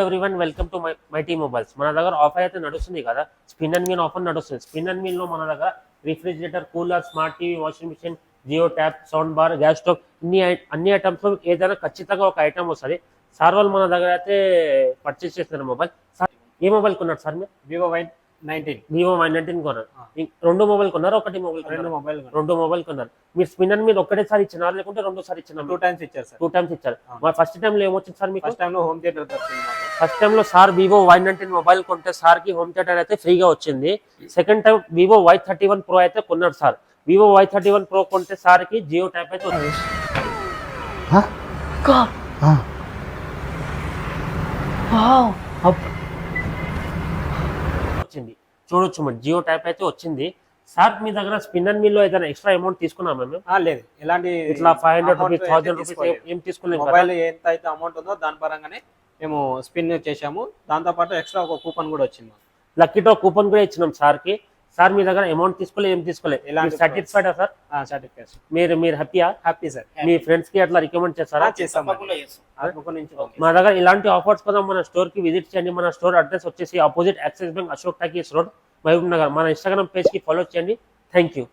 Everyone welcome to mighty mobiles. మన దగ్గర offer అయితే నడుస్తుంది కదా, స్పిన్ అండ్ మీల్ ఆఫర్ నడుస్తుంది. స్పిన్ అండ్ మీల్ లో మన దగ్గర refrigerator, cooler, smart TV, washing machine, Jio tab, sound bar, gas stove, అన్ని ఐటమ్స్ లో ఏదైనా ఖచ్చితంగా ఒక ఐటమ్ వస్తుంది. సార్ వాళ్ళు మన దగ్గర అయితే పర్చేస్ చేస్తున్నారు మొబైల్. సార్ ఏ మొబైల్ కొన్నారు సార్ మీరు? వివో Y19 కొన్నారు. రెండు మొబైల్ కొన్నారు, ఒకటి మొబైల్ రెండు మొబైల్ కొన్నారు. మీరు స్పిన్ అండ్ మీద ఒక్కటేసారి ఇచ్చినారు లేకుంటే రెండోసారి ఇచ్చినారు? 2 times ఇచ్చారు సార్. 2 times ఇచ్చారు. ఫస్ట్ టైం లో ఏమొచ్చింది సార్ మీకు? ఫస్ట్ టైం లో హోమ్ థియేటర్ దొరికింది. ఫస్ట్ టైం లో సార్ వివో Y19 మొబైల్ కొంటే సార్ కి హోమ్ థియేటర్ అయితే ఫ్రీగా వచ్చింది. Second time Vivo Y31 Pro అయితే కొన్నాడు సార్. వివో Y31 Pro కొంటే సార్ కి జియో ట్యాప్ అయితే వచ్చింది. చూడొచ్చు మరి జియో ట్యాప్ అయితే వచ్చింది. సార్ మీ దగ్గర స్పిన్ అండ్ మీల్ లో ఏదైనా ఎక్స్ట్రా అమౌంట్ తీసుకున్నామా మేము? లేదు, ఎలాంటి ఇట్లా 500 రూపీస్ 1000 రూపీస్ ఏం తీసుకోలేదు. మొబైల్ ఎంత అయితే అమౌంట్ ఉందో దాని పరంగానే మేము స్పిన్ చేసాము. దాంతో పాటు ఎక్స్ట్రా ఒక కూపన్ కూడా వచ్చింది. లక్కీ డ్రా కూపన్ కూడా ఇచ్చినాం సార్ కి. సార్ మీ దగ్గర అమౌంట్ తీసుకోలేదు, ఏం తీసుకోలేదు. సాటిస్ఫైడా సార్? సాటిస్ఫైడ్. మీరు హ్యాపీయా? Happy sir. మీ ఫ్రెండ్స్ కి అట్లా రికమెండ్ చేస్తారా? మా దగ్గర ఇలాంటి ఆఫర్స్ కోసం మన స్టోర్ కి విజిట్ చేయండి. మన స్టోర్ అడ్రస్ వచ్చేసి opposite Axis bank, Ashok talkies road, Mahabubnagar. మన ఇన్స్టాగ్రామ్ పేజ్ కి ఫాలో చేయండి. Thank you.